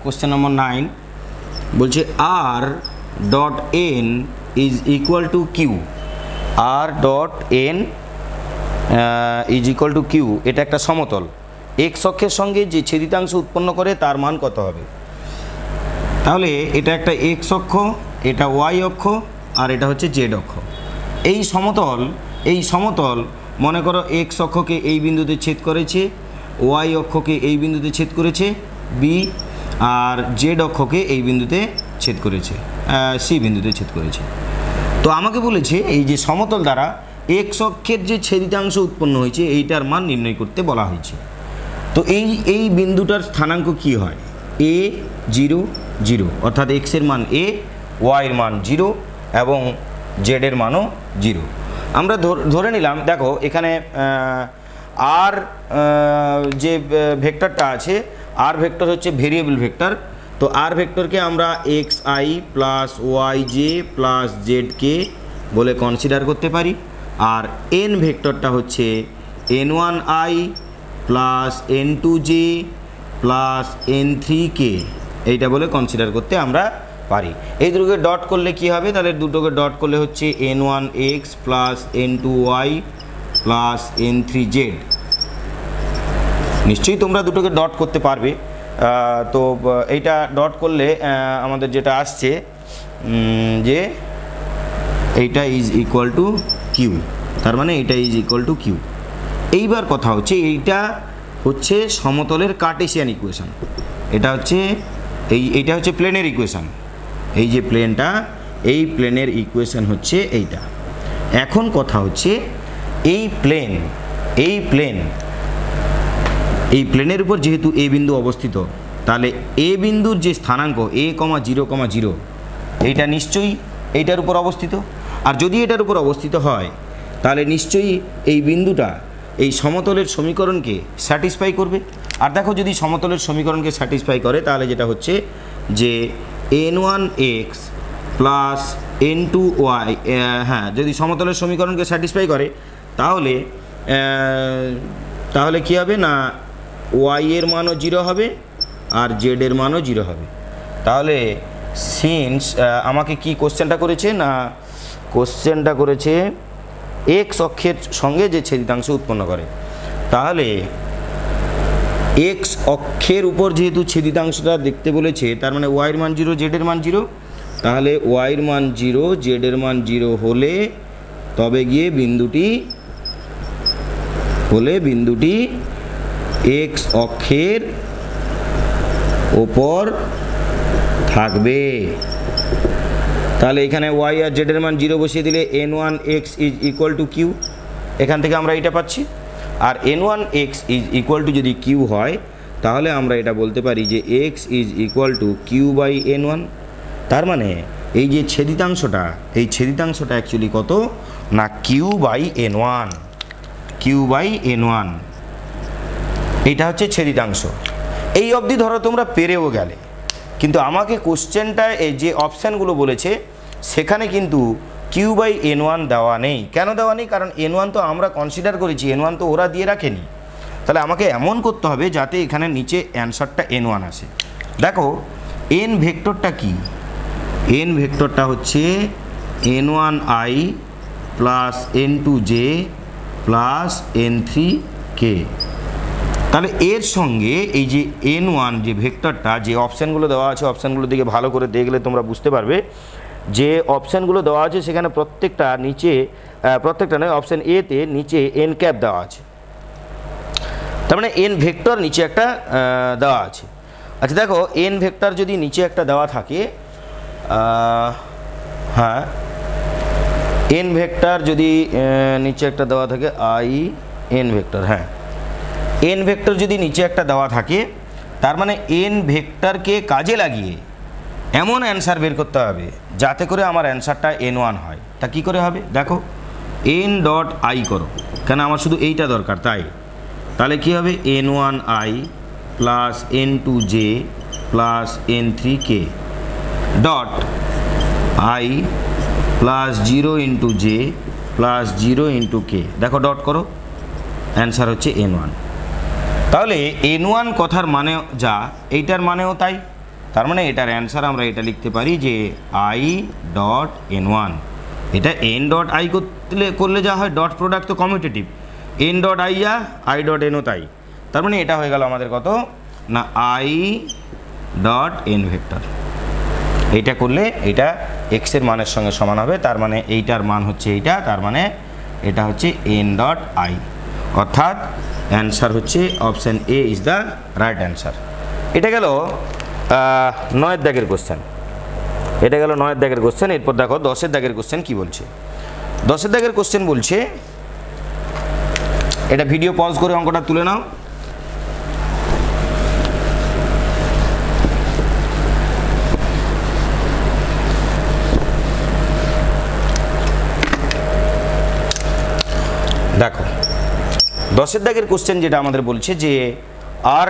Question number 9 বলছে R dot N is equal to Q. R dot N is equal to Q, এটা একটা সমতল, x অক্ষের সঙ্গে যে ছেদিতাংশ উৎপন্ন করে তার মান কত হবে? তাহলে এটা একটা এক্স অক্ষ, এটা ওয়াই অক্ষ, আর এটা হচ্ছে জেড অক্ষ। এই সমতল মনে করো এক্স অক্ষকে এই বিন্দুতে ছেদ করেছে, ওয়াই অক্ষকে এই বিন্দুতে ছেদ করেছে বি, আর জেড অক্ষকে এই বিন্দুতে ছেদ করেছে সি বিন্দুতে ছেদ করেছে। তো আমাকে বলেছে এই যে সমতল দ্বারা এক্স অক্ষের যে ছেদিতাংশ উৎপন্ন হয়েছে এইটার মান নির্ণয় করতে বলা হয়েছে। তো এই বিন্দুটার স্থানাঙ্ক কি হয়? এ 0 0, অর্থাৎ এক্সের মান এ, ওয়াইয়ের মান 0 এবং জেডের মানও 0। আমরা ধরে নিলাম, দেখো এখানে আর যে ভেক্টরটা আছে, আর ভেক্টর হচ্ছে ভেরিয়েবল ভেক্টর। তো আর ভেক্টরকে আমরা x i plus y j plus z k বলে কনসিডার করতে পারি, আর এন ভেক্টরটা হচ্ছে n1 i plus n2 j plus n3 k এইটা বলে কনসিডার করতে আমরা পারি। এই দুটোকে ডট করলে কি হবে? তাহলে দুটোকে ডট করলে হচ্ছে n1 X plus n2 Y plus n3 Z. নিশ্চয়ই তোমরা দুটোকে ডট করতে পারবে। তো এইটা ডট করলে আমাদের যেটা আসছে যে এইটা ইজ ইকুয়াল টু কিউ, তার মানে এইটা ইজ ইকুয়াল টু কিউ। এইবার কথা হচ্ছে এইটা হচ্ছে সমতলের কার্টেসিয়ান ইকুয়েশন, এটা হচ্ছে এইটা হচ্ছে প্লেনের ইকুয়েশন। এই যে প্লেনটা, এই প্লেনের ইকুয়েশন হচ্ছে এইটা। এখন কথা হচ্ছে এই প্লেনের উপর যেহেতু এ বিন্দু অবস্থিত, তাহলে এ বিন্দুর যে স্থানাঙ্ক a, 0, 0 এইটা নিশ্চয়ই এইটার উপর অবস্থিত। আর যদি এটার উপর অবস্থিত হয় তাহলে নিশ্চয়ই এই বিন্দুটা এই সমতলের সমীকরণকে স্যাটিসফাই করবে। আর দেখো যদি সমতলের সমীকরণকে স্যাটিসফাই করে তাহলে যেটা হচ্ছে যে n1 X plus n2 Y, হ্যাঁ, যদি সমতলের সমীকরণকে স্যাটিসফাই করে তাহলে কী হবে না, ওয়াই এর মানও 0 হবে আর জেড এর মানও 0 হবে। তাহলে সিন্স আমাকে কি কোশ্চেনটা করেছে না, কোশ্চেনটা করেছে এক্স অক্ষের সঙ্গে যে ছেদিতাংশ উৎপন্ন করে, তাহলে এক্স অক্ষের উপর যেহেতু ছেদিতাংশটা দেখতে বলেছে, তার মানে ওয়াইয়ের মান 0, জেডের মান 0, তাহলে ওয়াইয়ের মান 0, জেডের মান 0 হলে তবে গিয়ে বিন্দুটি এক্স অক্ষের ওপর থাকবে। তাহলে এখানে ওয়াই আর জেডের মান 0 বসিয়ে দিলে n1 X is equal to Q, এখান থেকে আমরা এটা পাচ্ছি। আর n1 X is equal to যদি কিউ হয় তাহলে আমরা এটা বলতে পারি যে X is equal to Q by n1। তার মানে এই যে ছেদিতাংশটা, এই ছেদিতাংশটা অ্যাকচুয়ালি কত না কিউ বাই n1, এইটা হচ্ছে ছেদিতাংশ। এই অবধি ধরো তোমরা পেরেও গেলে, কিন্তু আমাকে কোশ্চেনটায় এই যে অপশানগুলো বলেছে সেখানে কিন্তু কিউ বাই n1 দেওয়া নেই। কেন দেওয়া নেই? কারণ n1 তো আমরা কনসিডার করেছি, n1 তো ওরা দিয়ে রাখেনি। তাহলে আমাকে এমন করতে হবে যাতে এখানে নিচে অ্যান্সারটা n1 আসে। দেখো n ভেক্টরটা কি? n ভেক্টরটা হচ্ছে n1 i plus n2 j plus n3 কে। তাহলে এর সঙ্গে এই যে n1 যে ভেক্টরটা, যে অপশানগুলো দেওয়া আছে, অপশানগুলো দিকে ভালো করে দেখলে তোমরা বুঝতে পারবে যে অপশানগুলো দেওয়া আছে সেখানে প্রত্যেকটা নয়, অপশান এতে নিচে n ক্যাপ দেওয়া আছে, তার মানে n ভেক্টর নিচে একটা দেওয়া আছে। আচ্ছা দেখো n ভেক্টর যদি নিচে একটা দেওয়া থাকে, হ্যাঁ, n ভেক্টর যদি নিচে একটা দেওয়া থাকে n ভেক্টর, হ্যাঁ, n ভেক্টর যদি নিচে একটা দেওয়া থাকে, তার মানে n ভেক্টরকে কাজে লাগিয়ে এমন অ্যান্সার বের করতে হবে যাতে করে আমার অ্যান্সারটা n1 হয়। তা কী করে হবে? দেখো n ডট আই করো, কেন আমার শুধু এইটা দরকার তাই। তাহলে কী হবে? n1 i plus n2 j plus n3 k dot i plus 0 into j plus 0 into k. দেখো ডট করো, অ্যান্সার হচ্ছে n1। তাহলে n1 কথার মানে যা, এইটার মানেও তাই। তার মানে এটার অ্যান্সার আমরা এটা লিখতে পারি যে আই ডট এন ওয়ান। এটা এন ডট আই করলে যা হয়, ডট প্রোডাক্ট তো কমিউটেটিভ, এন ডট আই যা, আই ডট এনও তাই। তার মানে এটা হয়ে গেল আমাদের কত না আই ডট এন ভেক্টর। এইটা করলে এটা এক্সের মানের সঙ্গে সমান হবে, তার মানে এইটার মান হচ্ছে এইটা, তার মানে এটা হচ্ছে এন ডট আই। অর্থাৎ অ্যান্সার হচ্ছে option A is the right answer. এটা গেল 9 দাগের কোশ্চেন। এটা গেল 9 দাগের কোশ্চেন। এরপর দেখো 10 দাগের কোশ্চেন কি বলছে। 10 দাগের কোশ্চেন বলছে, এটা ভিডিও পজ করে অঙ্কটা তুলে নাও। দেখো 10 দাগের কোশ্চেন যেটা আমাদের বলছে যে R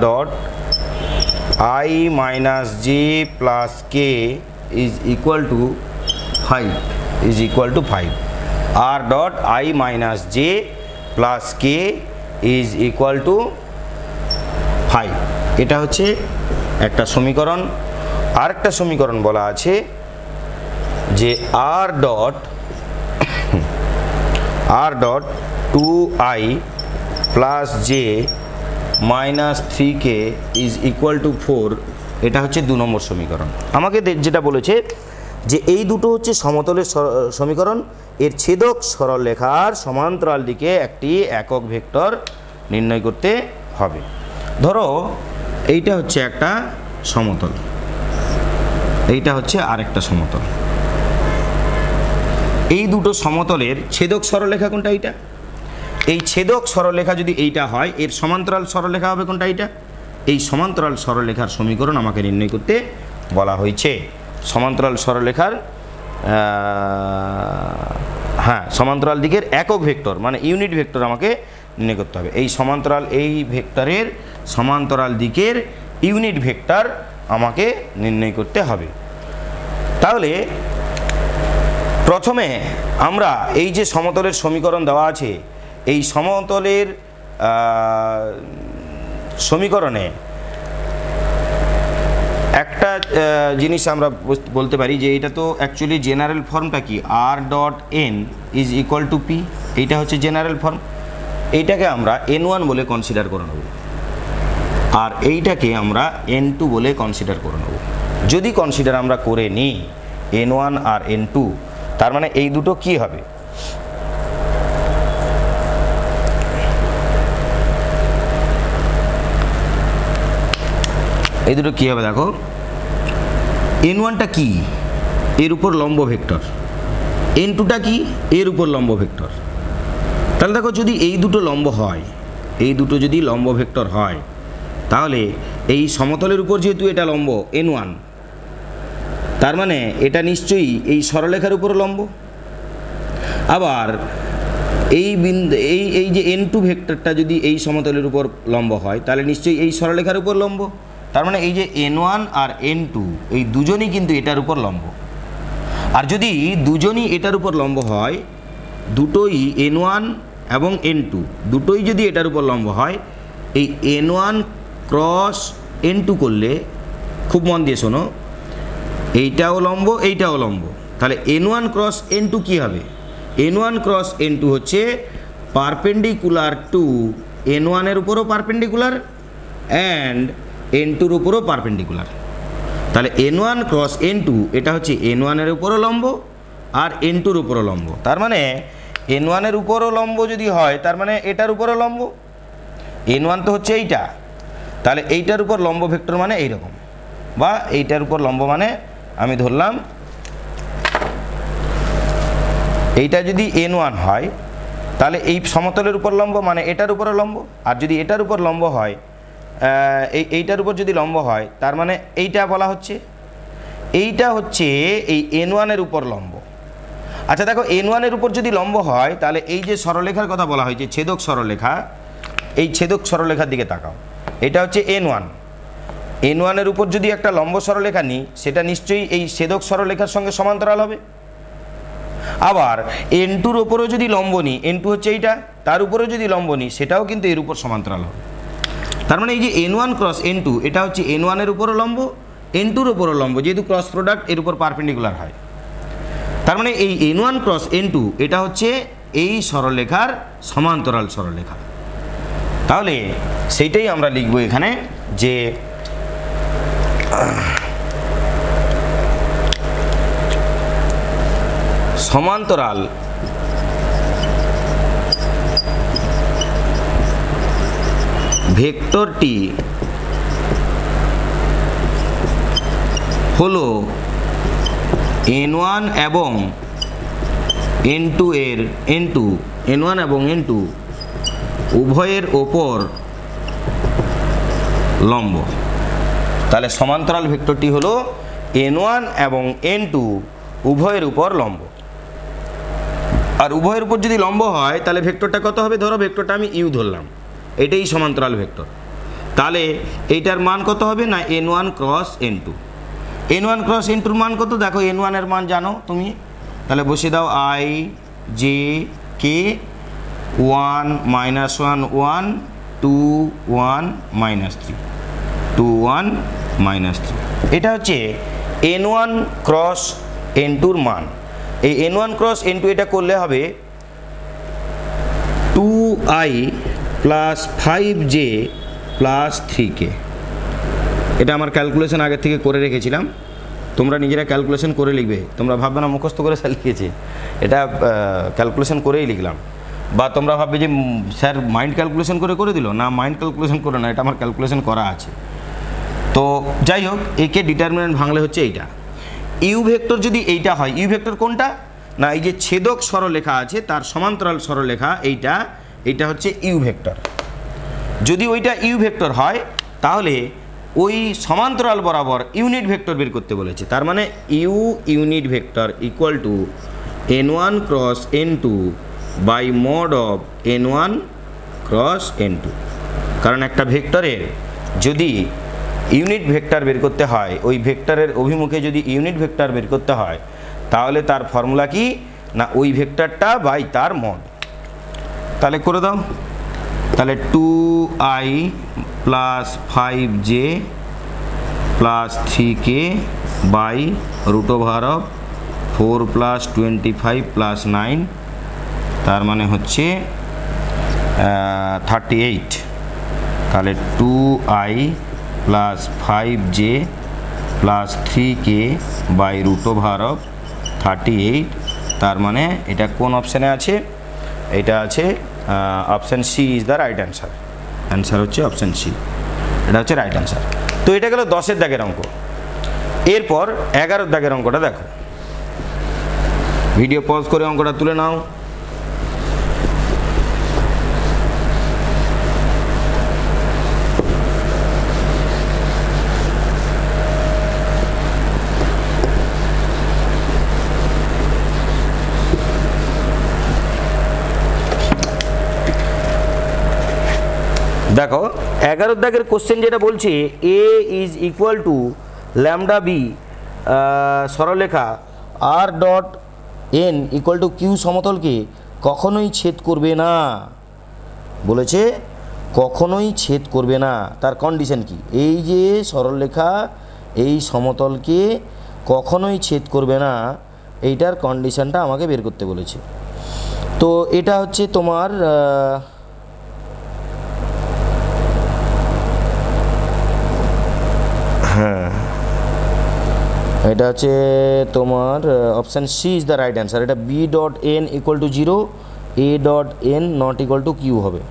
dot I minus J plus K is equal to 5 R dot I minus J plus K is equal to 5। এটা হচ্ছে একটা সমীকরণ। আরেকটা সমীকরণ বলা আছে যে R dot 2i plus J minus 3k is equal to 4। এটা হচ্ছে 2 নম্বর সমীকরণ। আমাকে যেটা বলেছে যে এই দুটো হচ্ছে সমতলের সমীকরণ, এর ছেদক সরলরেখার সমান্তরাল দিকে একটি একক ভেক্টর নির্ণয় করতে হবে। ধরো এইটা হচ্ছে একটা সমতল, এইটা হচ্ছে আরেকটা সমতল। এই দুটো সমতলের ছেদক সরলরেখা কোনটা? এইটা। এই ছেদক সরলরেখা যদি এইটা হয়, এর সমান্তরাল সরলরেখা হবে কোনটা? এইটা। এই সমান্তরাল সরলরেখার সমীকরণ আমাকে নির্ণয় করতে বলা হয়েছে। সমান্তরাল সরলরেখার সমান্তরাল দিকের একক ভেক্টর মানে ইউনিট ভেক্টর আমাকে নির্ণয় করতে হবে। এই সমান্তরাল, এই ভেক্টরের সমান্তরাল দিকের ইউনিট ভেক্টর আমাকে নির্ণয় করতে হবে। তাহলে প্রথমে আমরা এই যে সমতলের সমীকরণ দেওয়া আছে, এই সমতলের সমীকরণে একটা জিনিস আমরা বলতে পারি যে এটা তো অ্যাকচুয়ালি জেনারেল ফর্মটা কি, R dot N is equal to P. এইটা হচ্ছে জেনারেল ফর্ম। এইটাকে আমরা n1 বলে কনসিডার করে নেব, আর এইটাকে আমরা n2 বলে কনসিডার করে নেব। যদি কনসিডার আমরা করে নিই n1 আর n2, তার মানে এই দুটো কি হবে? এই দুটো কী হবে দেখো, n1টা কি? এর উপর লম্ব ভেক্টর। n2টা কি? এর উপর লম্ব ভেক্টর। তাহলে দেখো যদি এই দুটো লম্ব হয়, এই দুটো যদি লম্ব ভেক্টর হয়, তাহলে এই সমতলের উপর যেহেতু এটা লম্ব n1, তার মানে এটা নিশ্চয়ই এই সরলরেখার উপর লম্ব। আবার এই বিন্দু এই যে n2 ভেক্টরটা যদি এই সমতলের উপর লম্ব হয়, তাহলে নিশ্চয়ই এই সরলরেখার উপর লম্ব। তার মানে এই যে n1 আর n2 এই দুজনই কিন্তু এটার উপর লম্ব। আর যদি দুজনই এটার উপর লম্ব হয়, দুটোই n1 এবং n2 দুটোই যদি এটার উপর লম্ব হয়, এই n1 ক্রস n2 করলে, খুব মন দিয়ে শোনো, এইটাও লম্ব এইটাও লম্ব, তাহলে n1 ক্রস n2 কী হবে? n1 ক্রস n2 হচ্ছে পারপেন্ডিকুলার টু n1 এর উপরও পারপেন্ডিকুলার অ্যান্ড n2 এর উপরও পারপেন্ডিকুলার। তাহলে n1 ক্রস n2 এটা হচ্ছে n1 এর উপরও লম্ব আর n2 এর উপরও লম্ব। তার মানে n1 এর উপরও লম্ব যদি হয়, তার মানে এটার উপরও লম্ব। n1 তো হচ্ছে এইটা, তাহলে এইটার উপর লম্ব ভেক্টর মানে এইরকম, বা এইটার উপর লম্ব মানে আমি ধরলাম এইটা যদি n1 হয়, তাহলে এই সমতলের উপর লম্ব মানে এটার উপরও লম্ব। আর যদি এটার উপর লম্ব হয়, এইটার উপর যদি লম্ব হয়, তার মানে এইটা বলা হচ্ছে, এইটা হচ্ছে এই n1 এর উপর লম্ব। আচ্ছা দেখো, n1 এর উপর যদি লম্ব হয়, তাহলে এই যে সরলরেখার কথা বলা হয়েছে ছেদক সরলরেখা, এই ছেদক সরলরেখার দিকে তাকাও। এটা হচ্ছে n1 এর উপর যদি একটা লম্ব সরলরেখা নিই, সেটা নিশ্চয়ই এই ছেদক সরলরেখার সঙ্গে সমান্তরাল হবে। আবার n2-র উপরেও যদি লম্ব নিই, n2 হচ্ছে এইটা, তার উপরেও যদি লম্ব নিই, সেটাও কিন্তু এর উপর সমান্তরাল হবে। তার মানে এই যে n1 ক্রস n2 এটা হচ্ছে n1 এর উপরও লম্ব, n2 এর উপরও লম্ব, যেহেতু ক্রস প্রোডাক্ট এর উপর পারপেন্ডিকুলার হয়। তার মানে এই n1 ক্রস n2 এটা হচ্ছে এই সরলরেখার সমান্তরাল সরলরেখা। তাহলে সেইটাই আমরা লিখব এখানে যে সমান্তরাল ভেক্টরটি হলো n1 এবং n2 এর n1 এবং n2 উভয়ের ওপর লম্ব। তাহলে সমান্তরাল ভেক্টরটি হলো n1 এবং n2 উভয়ের উপর লম্ব। আর উভয়ের উপর যদি লম্ব হয় তাহলে ভেক্টরটা কত হবে? ধরো ভেক্টরটা আমি ইউ ধরলাম, এটাই সমান্তরাল ভেক্টর। তাহলে এইটার মান কত হবে? না n1 cross n2। n1 cross n2 মান কত? দেখো n1 এর মান জানো তুমি, তাহলে বসিয়ে দাও i j k 1 -1 1 2 1 -3 2 1 -3। এটা হচ্ছে n1 ক্রস n2 মান। এই n1 ক্রস n2 এটা করলে হবে 2i plus 5j plus 3k। এটা আমার ক্যালকুলেশন আগে থেকে করে রেখেছিলাম, তোমরা নিজেরা ক্যালকুলেশন করে লিখবে। তোমরা ভাববে না মুখস্থ করে স্যার লিখেছে, এটা ক্যালকুলেশন করেই লিখলাম। বা তোমরা ভাববে যে স্যার মাইন্ড ক্যালকুলেশন করে দিল, না মাইন্ড ক্যালকুলেশন করে না, এটা আমার ক্যালকুলেশন করা আছে। তো যাই হোক, একে ডিটারমিনেন্ট ভাঙলে হচ্ছে এইটা। ইউ ভেক্টর যদি এইটা হয়, ইউ ভেক্টর কোনটা? না এই যে ছেদক সরলরেখা আছে তার সমান্তরাল সরলরেখা এইটা হচ্ছে ইউ ভেক্টর। যদি ওইটা ইউ ভেক্টর হয় তাহলে ওই সমান্তরাল বরাবর ইউনিট ভেক্টর বের করতে বলেছে। তার মানে U unit vector equal to n1 cross n2 by mod of n1 cross n2। কারণ একটা ভেক্টরের যদি ইউনিট ভেক্টর বের করতে হয়, ওই ভেক্টরের অভিমুখে যদি ইউনিট ভেক্টর বের করতে হয় তাহলে তার ফর্মুলা কি? না ওই ভেক্টরটা বাই তার মড। তাহলে করে দাও। তাহলে 2i plus 5j plus 3k by root over of 4 plus 25 plus 9, তার মানে হচ্ছে 38। তাহলে 2i plus 5j plus 3k by root over of 38, তার মানে এটা কোন অপশানে আছে? এটা আছে option C is the right answer. Answer হচ্ছে অপশান সি, এটা হচ্ছে রাইট অ্যান্সার। তো এটা গেল 10-এর দাগের অঙ্ক। এরপর 11-এর দাগের অঙ্কটা দেখো। ভিডিও পজ করে অঙ্কটা তুলে নাও। দেখো 11-এর দাগের কোশ্চেন যেটা বলছে a is equal to lambda b সরলরেখা r dot N equal to q সমতলকে কখনোই ছেদ করবে না। বলেছে কখনোই ছেদ করবে না, তার কন্ডিশন কি? এই যে সরলরেখা এই সমতলকে কখনোই ছেদ করবে না, এইটার কন্ডিশনটা আমাকে বের করতে বলেছে। তো এটা হচ্ছে তোমার হ্যাঁ, এটা হচ্ছে তোমার option C is the right answer. এটা b dot N equal to 0, a dot n not equal to q হবে।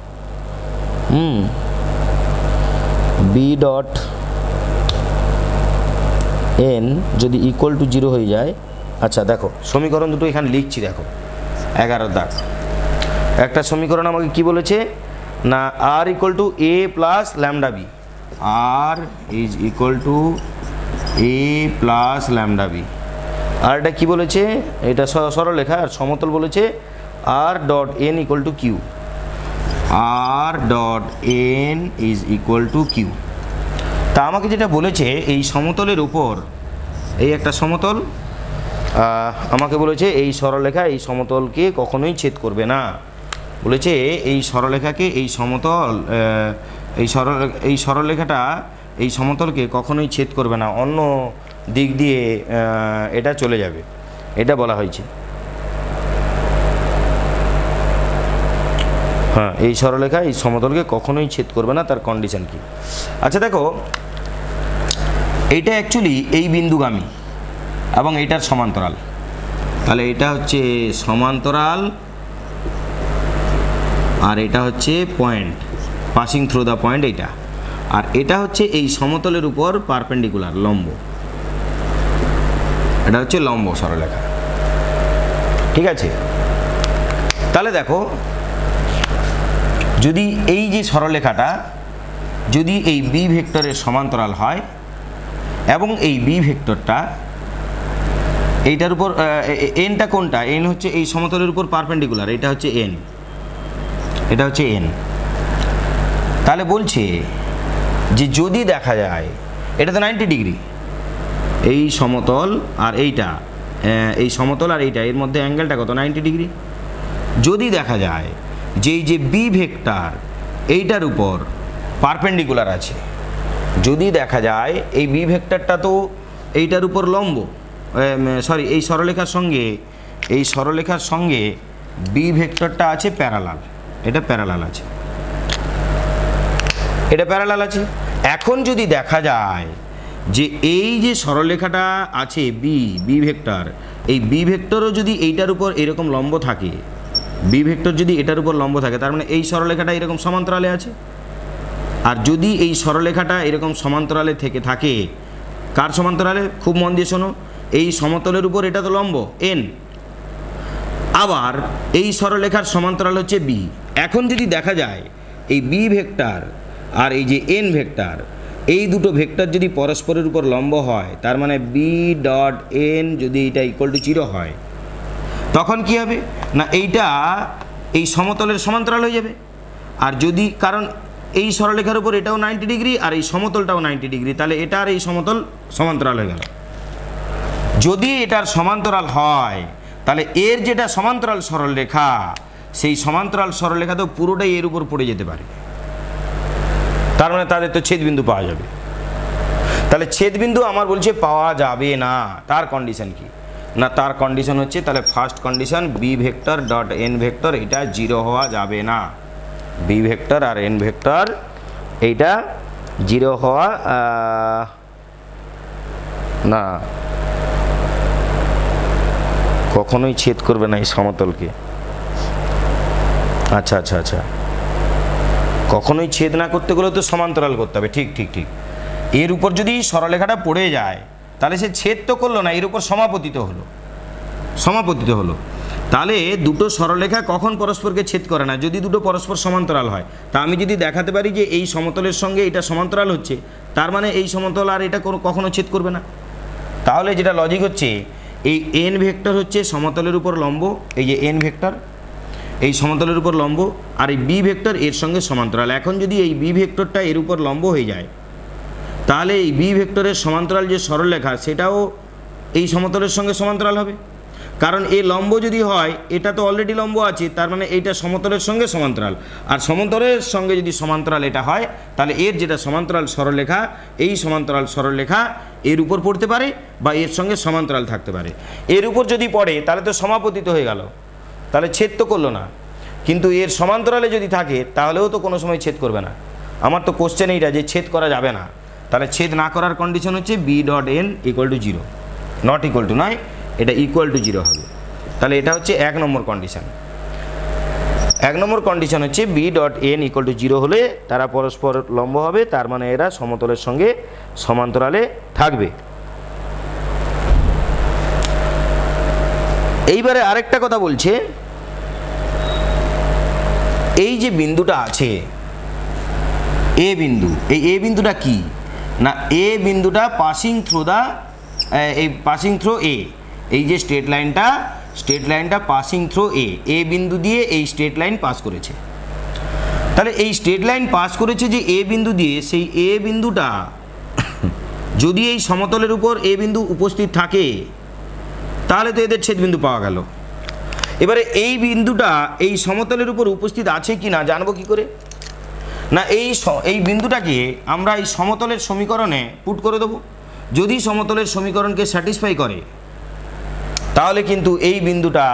বি ডট এন যদি ইকুয়াল টু 0 হয়ে যায়, আচ্ছা দেখো সমীকরণ দুটো এখানে লিখছি। দেখো 11 দাগ একটা সমীকরণ আমাকে কি বলেছে? না R equal to A plus lambda B, R is equal to A plus lambda B. আর এটা কী বলেছে? এটা সরলরেখা আর সমতল বলেছে R dot N equal to Q, R dot N is equal to Q. তা আমাকে যেটা বলেছে এই সমতলের উপর, এই একটা সমতল আমাকে বলেছে এই সরলরেখা এই সমতলকে কখনোই ছেদ করবে না। বলেছে এই সরলরেখাকে এই সমতল এই সরলরেখাটা এই সমতলকে কখনোই ছেদ করবে না, অন্য দিক দিয়ে এটা চলে যাবে, এটা বলা হয়েছে। হ্যাঁ, এই সরলরেখা এই সমতলকে কখনোই ছেদ করবে না, তার কন্ডিশন কি? আচ্ছা দেখো, এইটা অ্যাকচুয়ালি এই বিন্দুগামী এবং এইটার সমান্তরাল, তাহলে এটা হচ্ছে সমান্তরাল আর এটা হচ্ছে point, passing through the point এইটা, আর এটা হচ্ছে এই সমতলের উপর পারপেন্ডিকুলার, লম্ব, এটা হচ্ছে লম্ব সরলরেখা। ঠিক আছে, তাহলে দেখো, যদি এই যে সরলরেখাটা যদি এই বি ভেক্টরের সমান্তরাল হয় এবং এই বি ভেক্টরটা এইটার উপর, এনটা কোনটা? এন হচ্ছে এই সমতলের উপর পারপেন্ডিকুলার, এটা হচ্ছে এন, এটা হচ্ছে এন। তাহলে বলছে যে যদি দেখা যায় এটা তো 90 ডিগ্রি, এই সমতল আর এইটা, এই সমতল আর এইটা, এর মধ্যে অ্যাঙ্গেলটা কত? 90 ডিগ্রি। যদি দেখা যায় যে এই যে বি ভেক্টর এইটার উপর পারপেন্ডিকুলার আছে, যদি দেখা যায় এই বি ভেক্টরটা তো এইটার উপর লম্ব, সরি এই সরলরেখার সঙ্গে বি ভেক্টরটা আছে প্যারালাল, এটা প্যারালাল আছে, এটা প্যারালাল আছে। এখন যদি দেখা যায় যে এই যে সরলরেখাটা আছে বি ভেক্টর, এই বি ভেক্টরও যদি এইটার উপর এরকম লম্ব থাকে, বি ভেক্টর যদি এটার উপর লম্ব থাকে, তার মানে এই সরলরেখাটা এরকম সমান্তরালে আছে। আর যদি এই সরলরেখাটা এরকম সমান্তরালে থেকে থাকে, কার সমান্তরালে? খুব মন দিয়ে শোনো, এই সমতলের উপর এটা তো লম্ব এন, আবার এই সরলরেখার সমান্তরাল হচ্ছে বি। এখন যদি দেখা যায় এই বি ভেক্টর আর এই যে এন ভেক্টর, এই দুটো ভেক্টর যদি পরস্পরের উপর লম্ব হয়, তার মানে বি ডট এন যদি এটা ইকুয়াল টু 0 হয়, তখন কি হবে না এইটা এই সমতলের সমান্তরাল হয়ে যাবে। আর যদি, কারণ এই সরলরেখার উপর এটাও 90 ডিগ্রি আর এই সমতলটাও 90 ডিগ্রি, তাহলে এটা আর এই সমতল সমান্তরাল হয়ে গেল। যদি এটার সমান্তরাল হয়, তাহলে এর যেটা সমান্তরাল সরলরেখা, সেই সমান্তরাল সরলরেখা তো পুরোটাই এর উপর পড়ে যেতে পারে, তার মানে তাদের তো ছেদবিন্দু পাওয়া যাবে। তাহলে ছেদবিন্দু আমার বলছে পাওয়া যাবে না, তার কন্ডিশন কি? না, তার কন্ডিশন হচ্ছে, তাহলে first condition B vector dot N vector এটা 0 হওয়া যাবে না, বি ভেক্টর আর এন ভেক্টর এইটা 0 হওয়া না, কখনোই ছেদ করবে না এই সমতলকে। আচ্ছা আচ্ছা আচ্ছা, কখনোই ছেদ না করতে গেলে তো সমান্তরাল করতে হবে। ঠিক ঠিক ঠিক, এর উপর যদি সরলরেখাটা পড়ে যায়, তাহলে সে ছেদ তো করলো না, এর উপর সমাপতিত হলো। তাহলে দুটো সরলরেখা কখন পরস্পরকে ছেদ করে না? যদি দুটো পরস্পর সমান্তরাল হয়। তা আমি যদি দেখাতে পারি যে এই সমতলের সঙ্গে এটা সমান্তরাল হচ্ছে, তার মানে এই সমতল আর এটা কখনো ছেদ করবে না। তাহলে যেটা লজিক হচ্ছে, এই এন ভেক্টর হচ্ছে সমতলের উপর লম্ব, এই যে এন ভেক্টর এই সমতলের উপর লম্ব, আর এই বি ভেক্টর এর সঙ্গে সমান্তরাল। এখন যদি এই বি ভেক্টরটা এর উপর লম্ব হয়ে যায়, তাহলে এই বি ভেক্টরের সমান্তরাল যে সরলরেখা, সেটাও এই সমতলের সঙ্গে সমান্তরাল হবে। কারণ এই লম্ব যদি হয়, এটা তো অলরেডি লম্ব আছে, তার মানে এইটা সমতলের সঙ্গে সমান্তরাল, আর সমতলের সঙ্গে যদি সমান্তরাল এটা হয়, তাহলে এর যেটা সমান্তরাল সরলরেখা, এই সমান্তরাল সরলরেখা এর উপর পড়তে পারে বা এর সঙ্গে সমান্তরাল থাকতে পারে। এর উপর যদি পড়ে, তাহলে তো সমাপতিত হয়ে গেল, তাহলে ছেদ তো করলো না। কিন্তু এর সমান্তরালে যদি থাকে, তাহলেও তো কোনো সময় ছেদ করবে না। আমার তো কোশ্চেন এইটা যে ছেদ করা যাবে না, তাহলে ছেদ না করার কন্ডিশন হচ্ছে b dot N equal to 0, not equal to নয়, এটা ইকুয়াল টু 0 হবে। তাহলে এটা হচ্ছে 1 নম্বর কন্ডিশন। 1 নম্বর কন্ডিশন হচ্ছে b dot N equal to 0 হলে তারা পরস্পর লম্ব হবে, তার মানে এরা সমতলের সঙ্গে সমান্তরালে থাকবে। এইবারে আরেকটা কথা বলছে, এই যে বিন্দুটা আছে এ বিন্দু, এই এ বিন্দুটা কি না, এ বিন্দুটা পাসিং থ্রু এ, এই যে স্ট্রেট লাইনটা পাসিং থ্রু এ বিন্দু দিয়ে এই স্ট্রেট লাইন পাস করেছে। তাহলে এই স্ট্রেট লাইন পাস করেছে যে এ বিন্দু দিয়ে, সেই এ বিন্দুটা যদি এই সমতলের উপর এ বিন্দু উপস্থিত থাকে, তাহলে তো এদের ছেদবিন্দু পাওয়া গেল। এবারে এই বিন্দুটা এই সমতলের উপর উপস্থিত আছে কি না জানবো কি করে? না এই বিন্দুটাকে আমরা এই সমতলের সমীকরণে পুট করে দেবো। যদি সমতলের সমীকরণকে স্যাটিসফাই করে তাহলে কিন্তু এই বিন্দুটা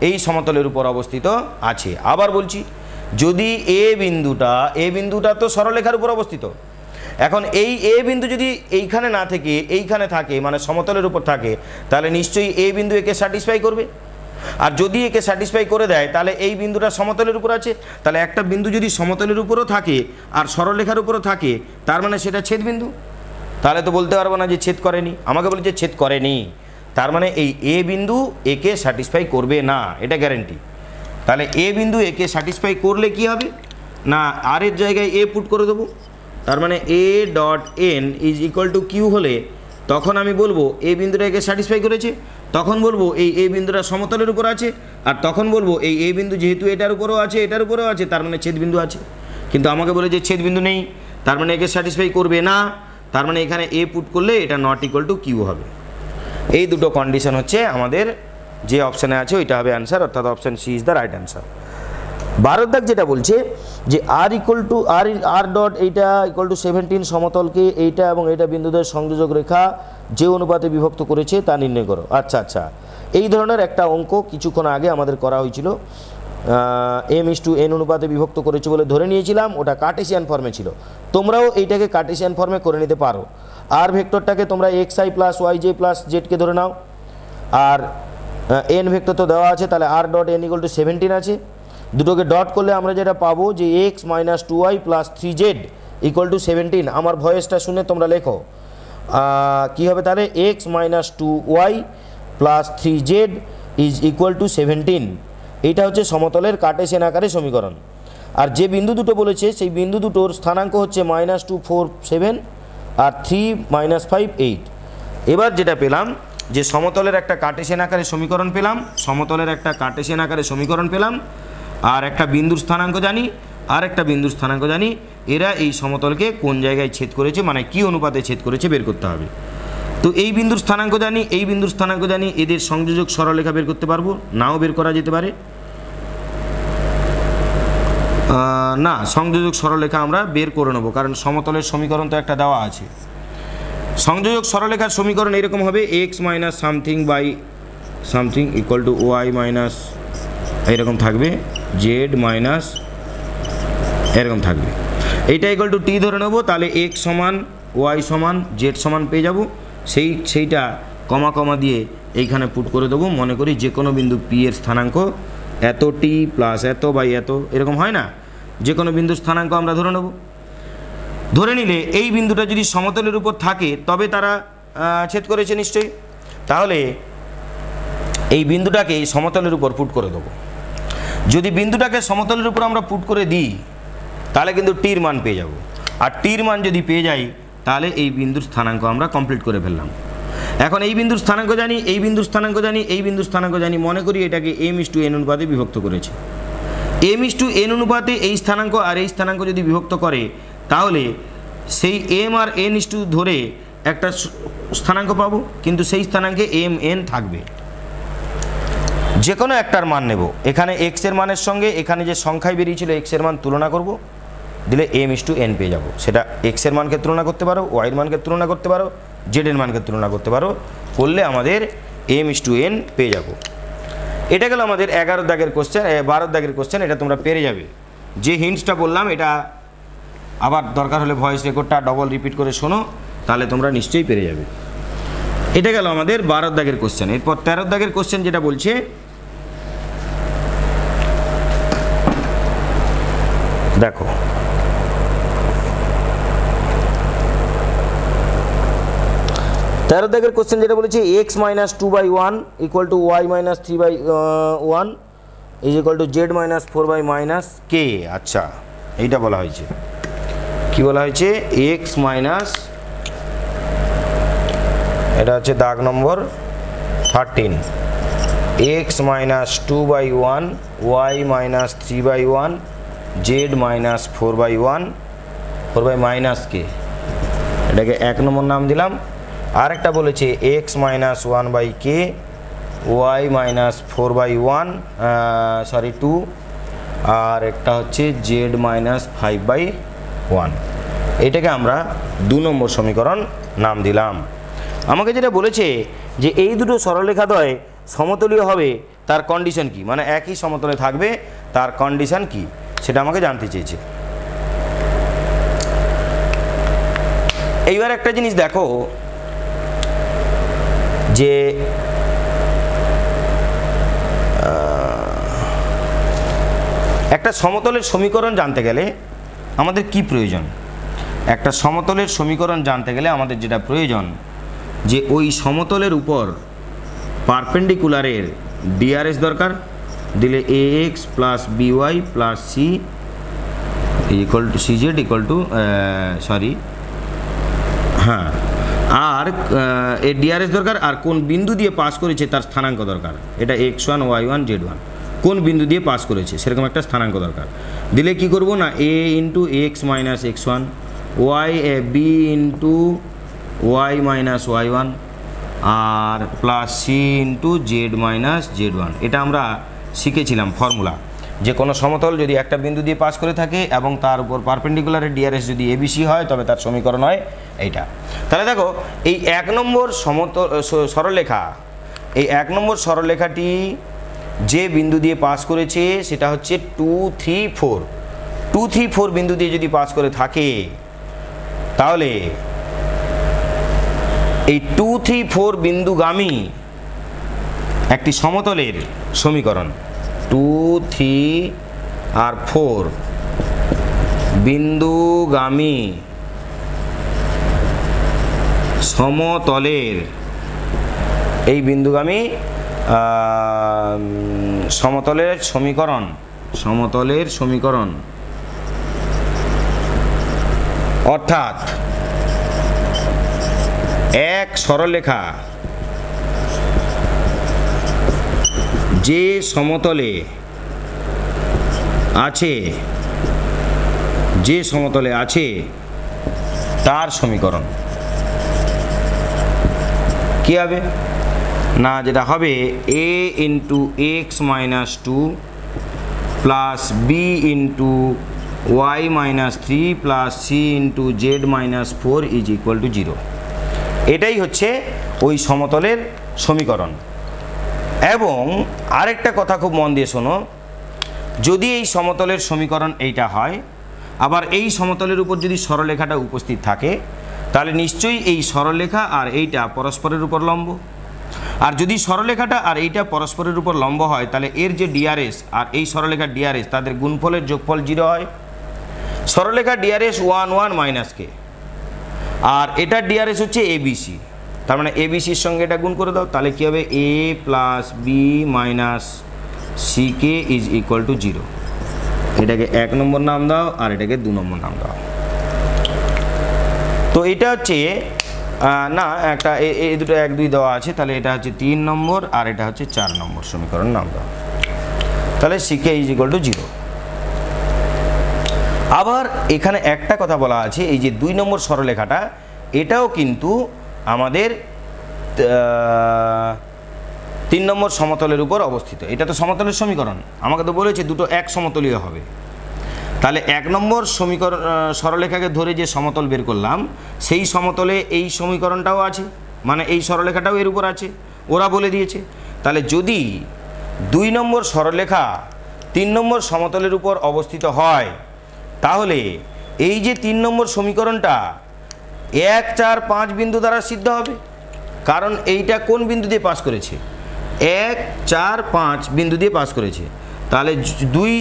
এই সমতলের উপর অবস্থিত আছে। আবার বলছি, যদি এ বিন্দুটা তো সরলরেখার উপর অবস্থিত। এখন এই এ বিন্দু যদি এইখানে না থেকে এইখানে থাকে, মানে সমতলের উপর থাকে, তাহলে নিশ্চয়ই এ বিন্দু একে স্যাটিসফাই করবে। আর যদি একে স্যাটিসফাই করে দেয় তাহলে এই বিন্দুটা সমতলের উপর আছে। তাহলে একটা বিন্দু যদি সমতলের উপরও থাকে আর সরলরেখার উপরও থাকে, তার মানে সেটা ছেদ বিন্দু। তাহলে তো বলতে পারবো না যে ছেদ করেনি, আমাকে বলেছে ছেদ করেনি, তার মানে এই এ বিন্দু একে স্যাটিসফাই করবে না, এটা গ্যারেন্টি। তাহলে এ বিন্দু একে স্যাটিসফাই করলে কি হবে না, আর এর জায়গায় এ পুট করে দেবো। তার মানে a dot N is equal to q হলে তখন আমি বলবো এ বিন্দুটা একে স্যাটিসফাই করেছে, তখন বলবো এই এ বিন্দুটা সমতলের উপর আছে, আর তখন বলবো এই এ বিন্দু যেহেতু এটার উপরেও আছে তার মানে ছেদ বিন্দু আছে। কিন্তু আমাকে বলে যে ছেদ বিন্দু নেই, তার মানে একে স্যাটিসফাই করবে না, তার মানে এখানে এ পুট করলে এটা নট ইকুয়াল টু কিউ হবে। এই দুটো কন্ডিশন হচ্ছে আমাদের যে অপশানে আছে ওইটা হবে অ্যান্সার, অর্থাৎ option C is the right answer. 12 দাগ যেটা বলছে যে r equal to r dot এইটা ইকুয়াল টু 17 সমতলকে এইটা এবং এইটা বিন্দুদের সংযোজক রেখা যে অনুপাতে বিভক্ত করেছে তা নির্ণয় করো। আচ্ছা, এই ধরনের একটা অঙ্ক কিছুক্ষণ আগে আমাদের করা হয়েছিল। m:n অনুপাতে বিভক্ত করেছে বলে ধরে নিয়েছিলাম, ওটা কার্টেসিয়ান ফর্মে ছিল। তোমরাও এইটাকে কার্টেসিয়ান ফর্মে করে নিতে পারো। আর ভেক্টরটাকে তোমরা xi প্লাস yj প্লাস জেডকে ধরে নাও, আর n ভেক্টর তো দেওয়া আছে, তাহলে r dot n equal to 17 আছে। দুটোকে ডট করলে আমরা যেটা পাবো যে x minus 2y plus 3z equal to 17। আমার ভয়েসটা শুনে তোমরা লেখো কী হবে তাহলে, x minus 2y plus 3z is equal to 17। এইটা হচ্ছে সমতলের কার্টেসিয়ান আকারে সমীকরণ। আর যে বিন্দু দুটো বলেছে সেই বিন্দু দুটোর স্থানাঙ্ক হচ্ছে -2 4 7 আর 3 -5 8। এবার যেটা পেলাম যে সমতলের একটা কার্টেসিয়ান আকারে সমীকরণ পেলাম, আর একটা বিন্দুর স্থানাঙ্ক জানি, এরা এই সমতলকে কোন জায়গায় ছেদ করেছে, মানে কি অনুপাতে ছেদ করেছে বের করতে হবে। তো এই বিন্দুর স্থানাঙ্ক জানি, এদের সংযোজক সরলরেখা বের করতে পারবো, নাও বের করা যেতে পারে। না, সংযোজক সরলরেখা আমরা বের করে নেবো, কারণ সমতলের সমীকরণ তো একটা দেওয়া আছে। সংযোজক সরলরেখার সমীকরণ এরকম হবে, x minus something by something equal to y minus এরকম থাকবে, জেড মাইনাস এরকম থাকবে। এইটা ইকুয়াল টু টি ধরে নেবো, তাহলে x সমান ওয়াই সমান জেড সমান পেয়ে যাব। সেইটা কমা দিয়ে এইখানে পুট করে দেবো। মনে করি যে কোনো বিন্দু পি এর স্থানাঙ্ক এত টি প্লাস এত বাই এত এরকম হয় না, যে কোনো বিন্দুর স্থানাঙ্ক আমরা ধরে নেব। ধরে নিলে এই বিন্দুটা যদি সমতলের উপর থাকে তবে তারা ছেদ করেছে নিশ্চয়ই। তাহলে এই বিন্দুটাকে এই সমতলের উপর পুট করে দেবো। যদি বিন্দুটাকে সমতলের উপর আমরা পুট করে দিই তাহলে কিন্তু টির মান পেয়ে যাব, আর টির মান যদি পেয়ে যাই তাহলে এই বিন্দুর স্থানাঙ্ক আমরা কমপ্লিট করে ফেললাম। এখন এই বিন্দুর স্থানাঙ্ক জানি, মনে করি এটাকে m:n অনুপাতে বিভক্ত করেছে। m:n অনুপাতে এই স্থানাঙ্ক আর এই স্থানাঙ্ক যদি বিভক্ত করে তাহলে সেই m আর n ধরে একটা স্থানাঙ্ক পাবো, কিন্তু সেই স্থানাঙ্কে mn থাকবে। যে কোনো একটার মান নেব, এখানে x এর মানের সঙ্গে এখানে যে সংখ্যায় বেরিয়েছিল x এর মান তুলনা করব, দিলে m:n পেয়ে যাব। সেটা x এর মানকে তুলনা করতে পারো, y এর মানকে তুলনা করতে পারো, z এর মানকে তুলনা করতে পারো, করলে আমাদের m:n পেয়ে যাব। এটা গেল আমাদের 11 দাগের কোশ্চেন। 12 দাগের কোশ্চেন, এটা তোমরা পেরে যাবে। যে হিন্টসটা বললাম এটা আবার দরকার হলে ভয়েস রেকর্ডটা ডবল রিপিট করে শোনো, তাহলে তোমরা নিশ্চয়ই পেরে যাবে। এটা গেল আমাদের 12 দাগের কোশ্চেন। এরপর 13 দাগের কোশ্চেন যেটা বলছে, দেখো 13 দাগের কোশ্চেন যেটা বলেছে x minus 2/1 equal to y minus 3/1 is equal to Z minus 4 minus K. আচ্ছা, এইটা বলা হয়েছে, কি বলা হয়েছে, x মাইনাস, এটা হচ্ছে দাগ number 13, x minus 2/1 y minus 3/1 Z minus 4 minus K, এটাকে 1 নম্বর নাম দিলাম। আর একটা বলেছে x minus 1/k y minus 2, আর একটা হচ্ছে জেড মাইনাস 5/2। 1। এটাকে আমরা 2 নম্বর সমীকরণ নাম দিলাম। আমাকে যেটা বলেছে যে এই দুটো সরলরেখাদ্বয় সমতলীয় হবে, তার কন্ডিশন কি, মানে একই সমতলে থাকবে তার কন্ডিশন কি, সেটা আমাকে জানতে চেয়েছে। এইবার একটা জিনিস দেখো যে একটা সমতলের সমীকরণ জানতে গেলে আমাদের কি প্রয়োজন? একটা সমতলের সমীকরণ জানতে গেলে আমাদের যেটা প্রয়োজন যে ওই সমতলের উপর পারপেন্ডিকুলারের ডিআরএস দরকার, দিলে ax plus by plus c equal to cz equal to হ্যাঁ, আর এর ডিআরএস দরকার, আর কোন বিন্দু দিয়ে পাস করেছে তার স্থানাঙ্ক দরকার। এটা x1 y1 z1 কোন বিন্দু দিয়ে পাস করেছে সেরকম একটা স্থানাঙ্ক দরকার। দিলে কি করব না, a into x minus x1 y b into y minus y1 আর plus c into z minus z1। এটা আমরা শিখেছিলাম ফর্মুলা, যে কোনো সমতল যদি একটা বিন্দু দিয়ে পাস করে থাকে এবং তার উপর পারপেন্ডিকুলারের ডিআরএস যদি এবিসি হয় তবে তার সমীকরণ হয় এইটা। তাহলে দেখো এই 1 নম্বর সরলরেখা, এই 1 নম্বর সরলরেখাটি যে বিন্দু দিয়ে পাস করেছে সেটা হচ্ছে 2, 3, 4। 2, 3, 4 বিন্দু দিয়ে যদি পাস করে থাকে তাহলে এই 2, 3, 4 বিন্দুগামী একটি সমতলের সমীকরণ, 2, 3 আর 4 বিন্দুগামী সমতলের, এই বিন্দুগামী সমতলের সমীকরণ অর্থাৎ এক সরলরেখা যে সমতলে আছে তার সমীকরণ কি হবে না, যেটা হবে a into x minus 2 plus b into y minus 3 plus c into z minus 4 is equal to 0। এটাই হচ্ছে ওই সমতলের সমীকরণ। এবং আরেকটা কথা খুব মন দিয়ে শোনো, যদি এই সমতলের সমীকরণ এইটা হয়, আবার এই সমতলের উপর যদি সরলরেখাটা উপস্থিত থাকে, তাহলে নিশ্চয়ই এই সরলরেখা আর এইটা পরস্পরের উপর লম্ব। আর যদি সরলরেখাটা আর এইটা পরস্পরের উপর লম্ব হয় তাহলে এর যে ডিআরএস আর এই সরলরেখার ডিআরএস তাদের গুণফলের যোগফল 0 হয়। সরলরেখার ডিআরএস 1, 1 মাইনাস কে, আর এটার ডিআরএস হচ্ছে এবিসি, তার মানে এবিসির সঙ্গে এটা গুণ করে দাও, তাহলে কী হবে a plus b minus c k is equal to 0। এটাকে 1 নম্বর নাম দাও আর এটাকে 2 নম্বর নাম দাও। তো এটা হচ্ছে না একটা এই দুটো 1, 2 দেওয়া আছে, তাহলে এটা হচ্ছে 3 নম্বর আর এটা হচ্ছে 4 নম্বর সমীকরণ নাম দাও। তাহলে c k is equal to 0। আবার এখানে একটা কথা বলা আছে, এই যে 2 নম্বর সরলরেখাটা এটাও কিন্তু আমাদের 3 নম্বর সমতলের উপর অবস্থিত। এটা তো সমতলের সমীকরণ, আমাকে তো বলেছে দুটো এক সমতলীয় হবে। তাহলে 1 নম্বর সমীকরণ সরলরেখাকে ধরে যে সমতল বের করলাম সেই সমতলে এই সমীকরণটাও আছে, মানে এই সরলরেখাটাও এর উপর আছে, ওরা বলে দিয়েছে। তাহলে যদি 2 নম্বর সরলরেখা 3 নম্বর সমতলের উপর অবস্থিত হয় তাহলে এই যে 3 নম্বর সমীকরণটা 1, 4, 5 বিন্দু দ্বারা সিদ্ধ হবে, কারণ এইটা কোন বিন্দু দিয়ে পাস করেছে, 1, 4, 5 বিন্দু দিয়ে পাস করেছে। তাহলে 2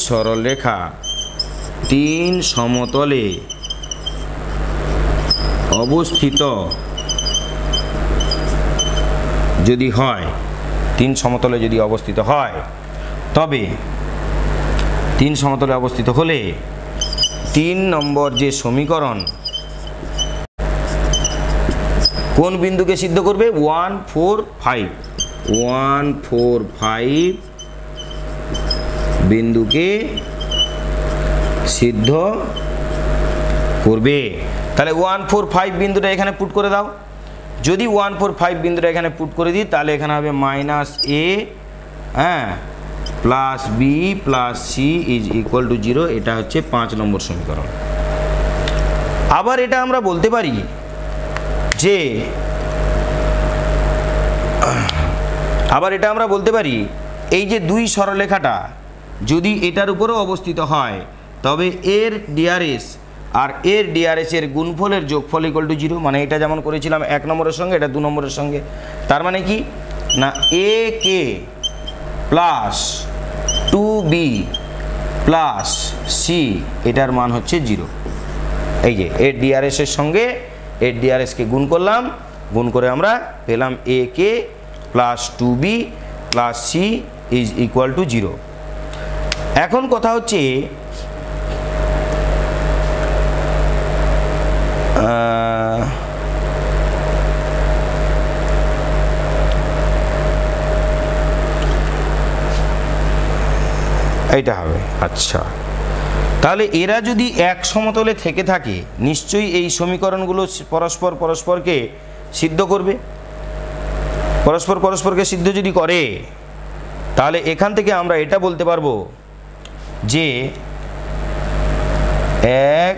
সরলরেখা 3 সমতলে অবস্থিত যদি হয়, 3 সমতলে যদি অবস্থিত হয়, তবে 3 সমতলে অবস্থিত হলে 3 নম্বর যে সমীকরণ কোন বিন্দুকে সিদ্ধ করবে, 1, 4, 5 বিন্দুকে সিদ্ধ করবে। তাহলে 1, 4, 5 বিন্দুটা এখানে পুট করে দাও। যদি 1, 4, 5 বিন্দুটা এখানে পুট করে দিই তাহলে এখানে হবে মাইনাস এ, হ্যাঁ, plus b plus C is equal to 0, এটা হচ্ছে 5 নম্বর সমীকরণ। আবার এটা আমরা বলতে পারি যে এই যে 2 সরলরেখাটা যদি এটার উপরেও অবস্থিত হয় তবে এর ডিআরএস আর এর ডিআরএস এর গুণফলের যোগফল ইকুয়াল টু 0, মানে এটা যেমন করেছিলাম 1 নম্বরের সঙ্গে এটা 2 নম্বরের সঙ্গে। তার মানে কি না এ K plus 2b plus C এটার মান হচ্ছে 0। এই যে এর ডিআরএস এর সঙ্গে এর ডিআরএসকে গুণ করলাম, গুণ করে আমরা পেলাম A K plus 2b plus C is equal to 0। এখন কথা হচ্ছে এইটা হবে। আচ্ছা, তাহলে এরা যদি এক সমতলে থেকে থাকে নিশ্চয়ই এই সমীকরণগুলো পরস্পরকে সিদ্ধ করবে। পরস্পরকে সিদ্ধ যদি করে তাহলে এখান থেকে আমরা এটা বলতে পারবো যে 1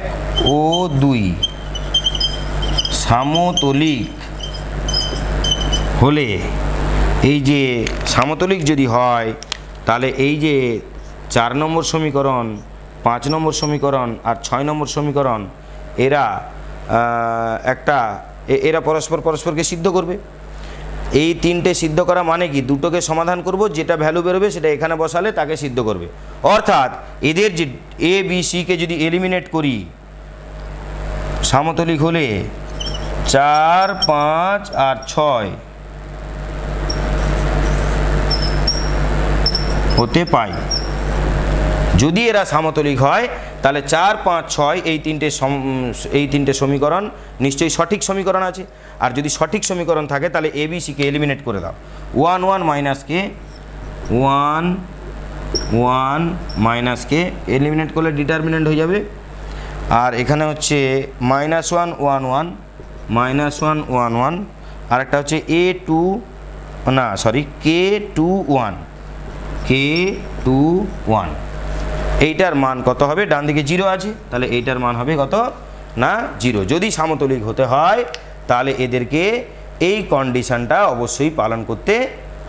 ও 2 সমতলিক হলে, এই যে সমতলিক যদি হয় তাহলে এই যে 4 নম্বর সমীকরণ, 5 নম্বর সমীকরণ আর 6 নম্বর সমীকরণ এরা পরস্পরকে সিদ্ধ করবে। এই তিনটে সিদ্ধ করা মানে কি, দুটোকে সমাধান করব, যেটা ভ্যালু বেরোবে সেটা এখানে বসালে তাকে সিদ্ধ করবে। অর্থাৎ এদের যে এ বি সিকে যদি এলিমিনেট করি সমতলিক হলে 4, 5 আর 6 হতে পাই। যদি এরা সমতলিক হয় তাহলে 4, 5, 6 এই তিনটে সমীকরণ নিশ্চয়ই সঠিক সমীকরণ আছে। আর যদি সঠিক সমীকরণ থাকে তাহলে এ বি সিকে এলিমিনেট করে দাও। 1 1 মাইনাস কে 1 1 মাইনাস কে এলিমিনেট করলে ডিটারমিনেন্ট হয়ে যাবে। আর এখানে হচ্ছে -1 1 1 -1 1 1 আর একটা হচ্ছে K2 1 এইটার মান কত হবে, ডান দিকে 0 আছে, তাহলে এইটার মান হবে কত না 0। যদি সমতলিক হতে হয় তাহলে এদেরকে এই কন্ডিশনটা অবশ্যই পালন করতে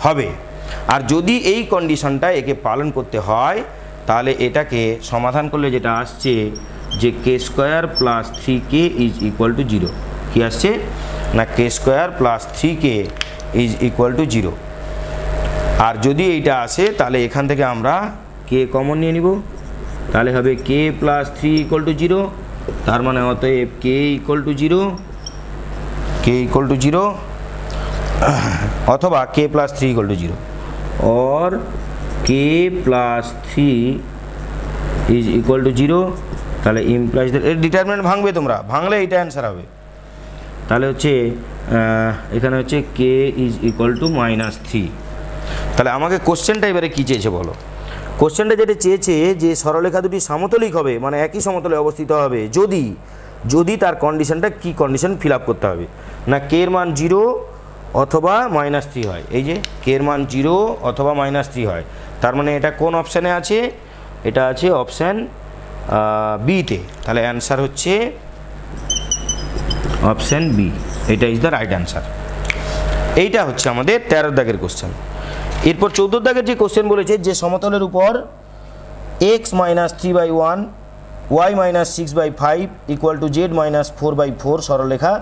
হবে। আর যদি এই কন্ডিশনটা একে পালন করতে হয় তাহলে এটাকে সমাধান করলে যেটা আসছে যে k² plus 3k is equal to 0। কি আসছে না k² plus 3k is equal to 0। আর যদি এইটা আসে তাহলে এখান থেকে আমরা k কমন নিয়ে নিব, তাহলে হবে k প্লাস 3 ইকুয়াল টু 0। তার মানে অতএব k ইকুয়াল টু 0 অথবা k প্লাস 3 ইকুয়াল টু 0 और k plus 3 is equal to 0। তাহলে ইমপ্লাইজ এর ডিটারমিনেন্ট ভাঙবে, তোমরা ভাঙলে এইটা অ্যান্সার হবে। তাহলে হচ্ছে এখানে হচ্ছে k ইজ ইকুয়াল টু -3। তাহলে আমাকে কোশ্চেনটা এবারে কী চেয়েছে বলো। কোশ্চেনটা যেটা চেয়েছে যে সরলরেখা দুটি সমতলিক হবে, মানে একই সমতলে অবস্থিত হবে যদি তার কন্ডিশনটা কি কন্ডিশন ফিল আপ করতে হবে না k এর মান 0 অথবা -3 হয়। এই যে k এর মান 0 অথবা -3 হয়, তার মানে এটা কোন অপশানে আছে, এটা আছে অপশান বিতে। তাহলে অ্যান্সার হচ্ছে অপশান বি, এটা ইজ দ্য রাইট অ্যান্সার। এইটা হচ্ছে আমাদের 13 দাগের কোশ্চেন। এরপর 14 দাগের যে কোশ্চেন বলেছে যে সমতলের উপর x - 3/1 y - 6/5 equal to z - 4/4 সরলরেখা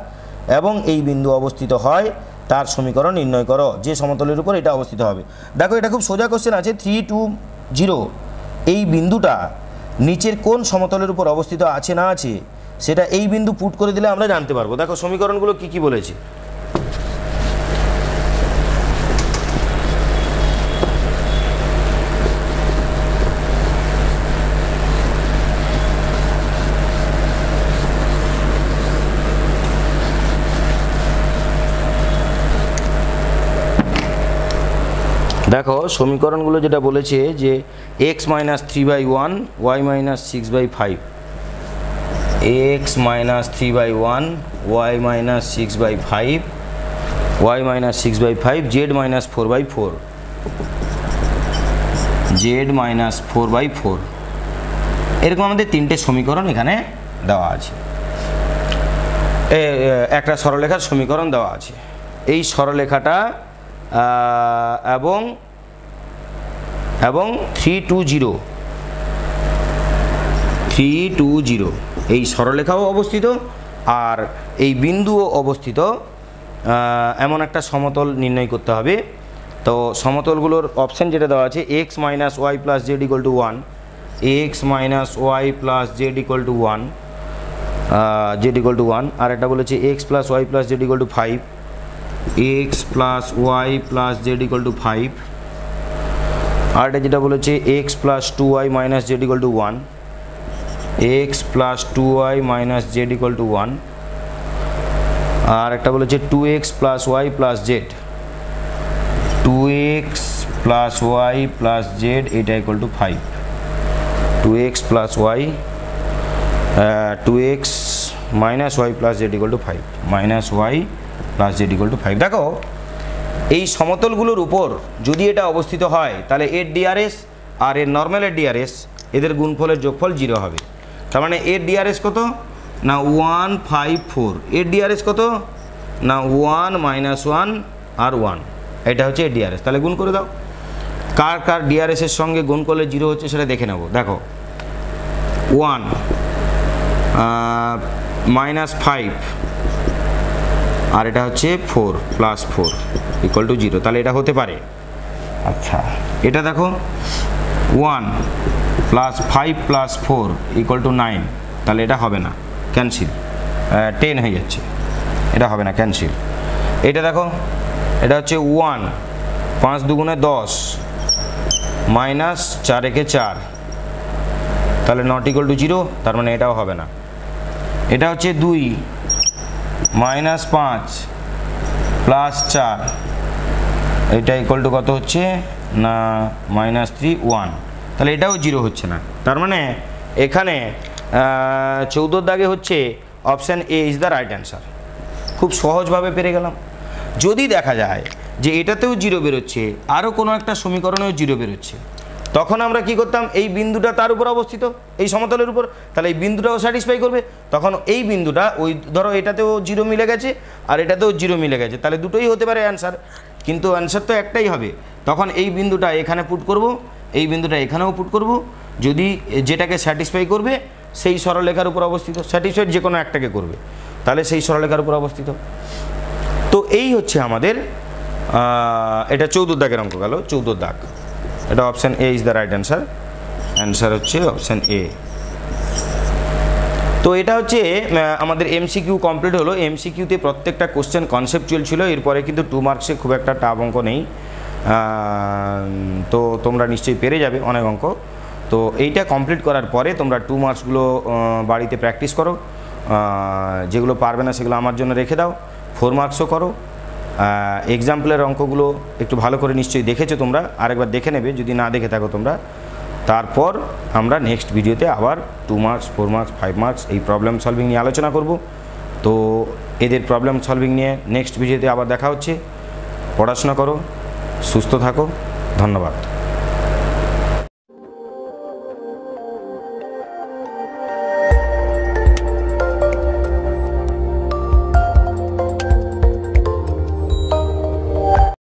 এবং এই বিন্দু অবস্থিত হয় তার সমীকরণ নির্ণয় করো। যে সমতলের উপর এটা অবস্থিত হবে। দেখো এটা খুব সোজা কোশ্চেন আছে। 3 2 0 এই বিন্দুটা নিচের কোন সমতলের উপর অবস্থিত আছে না আছে সেটা এই বিন্দু পুট করে দিলে আমরা জানতে পারবো। দেখো সমীকরণগুলো কি বলেছে। দেখো সমীকরণগুলো যেটা বলেছে যে x - 3/1 y - 6/5 x - 3/1 y - 6/5 y - 6/5 z - 4/4 Z minus 4/4। এরকম আমাদের তিনটে সমীকরণ এখানে দেওয়া আছে, একটা সরলরেখার সমীকরণ দেওয়া আছে। এই সরলরেখাটা এবং 320 এই সরলরেখাও অবস্থিত আর এই বিন্দুও অবস্থিত, এমন একটা সমতল নির্ণয় করতে হবে। তো সমতলগুলোর অপশান যেটা দেওয়া আছে x minus Y plus Z equal to 1, x minus Y plus Z equal to 1, z equal to 1, আর একটা বলেছে x plus Y plus Z equal to 5, x plus Y plus Z equal to 5, আর এটা যেটা বলেছে x plus 2y minus z equal to 1, x plus 2y minus z equal to 1, আর একটা বলেছে 2x plus Y plus Z, 2x plus Y plus Z এটা equal to 5, 2x plus Y 2x minus Y plus Z equal to 5, minus Y plus Z equal to 5। দেখো এই সমতলগুলোর উপর যদি এটা অবস্থিত হয় তাহলে এর ডিআরএস আর এর নর্মালের ডিআরএস এদের গুণফলের যোগফল 0 হবে। তার মানে এর ডিআরএস কত না 154, এর ডিআরএস কত না 1 মাইনাস 1 আর 1, এটা হচ্ছে এর ডিআরএস। তাহলে গুণ করে দাও, কার কার ডিআরএসের সঙ্গে গুণ করলে 0 হচ্ছে সেটা দেখে নেব। দেখো 1 মাইনাস 5 আর এটা হচ্ছে 4 প্লাস 4 ইকুয়াল টু 0, তাহলে এটা হতে পারে। আচ্ছা এটা দেখো 1 প্লাস 5 প্লাস 4 ইকুয়াল টু 9, তাহলে এটা হবে না, ক্যান্সেল, 10 হয়ে যাচ্ছে, এটা হবে না, ক্যান্সেল। এটা দেখো এটা হচ্ছে 1 5 দুগুণে 10 মাইনাস 4 একে 4, তাহলে নট ইকুয়াল টু 0, তার মানে এটাও হবে না। এটা হচ্ছে 2 মাইনাস 5 প্লাস 4, এটা ইকুয়াল টু কত হচ্ছে না মাইনাস 3 1, তাহলে এটাও 0 হচ্ছে না। তার মানে এখানে 14 দাগে হচ্ছে option A is the right answer. খুব সহজভাবে পেরে গেলাম। যদি দেখা যায় যে এটাতেও 0 বেরোচ্ছে, আরও কোনো একটা সমীকরণেও 0 বেরোচ্ছে, তখন আমরা কি করতাম, এই বিন্দুটা তার উপর অবস্থিত এই সমতলের উপর, তাহলে এই বিন্দুটাও স্যাটিসফাই করবে। তখন এই বিন্দুটা ওই ধরো এটাতেও 0 মিলে গেছে আর এটাতেও 0 মিলে গেছে, তাহলে দুটোই হতে পারে অ্যান্সার, কিন্তু অ্যান্সার তো একটাই হবে। তখন এই বিন্দুটা এখানে পুট করব, এই বিন্দুটা এখানেও পুট করব, যদি যেটাকে স্যাটিসফাই করবে সেই সরলরেখার উপর অবস্থিত, স্যাটিসফাইড যে কোনো একটাকে করবে, তাহলে সেই সরলরেখার উপর অবস্থিত। তো এই হচ্ছে আমাদের এটা 14 দাগের অঙ্ক গেল, 14 দাগ। এটা option A is the right answer, answer হচ্ছে অপশান এ। তো এটা হচ্ছে আমাদের এমসিকিউ কমপ্লিট হলো। এমসিকিউতে প্রত্যেকটা কোশ্চেন কনসেপচুয়াল ছিল, এরপরে কিন্তু 2 মার্কসে খুব একটা টাফ অঙ্ক নেই, তো তোমরা নিশ্চয়ই পেরে যাবে অনেক অঙ্ক। তো এইটা কমপ্লিট করার পরে তোমরা 2 মার্কসগুলো বাড়িতে প্র্যাকটিস করো, যেগুলো পারবে না সেগুলো আমার জন্য রেখে দাও, 4 মার্কসও করো। এক্সাম্পলের অঙ্কগুলো একটু ভালো করে নিশ্চয়ই দেখেছো তোমরা, আরেকবার দেখে নেবে যদি না দেখে থাকো তোমরা। তারপর আমরা নেক্সট ভিডিওতে আবার 2 মার্কস 4 মার্কস 5 মার্কস এই প্রবলেম সলভিং নিয়ে আলোচনা করব। তো এদের প্রবলেম সলভিং নিয়ে নেক্সট ভিডিওতে আবার দেখা হচ্ছে। পড়াশোনা করো, সুস্থ থাকো, ধন্যবাদ।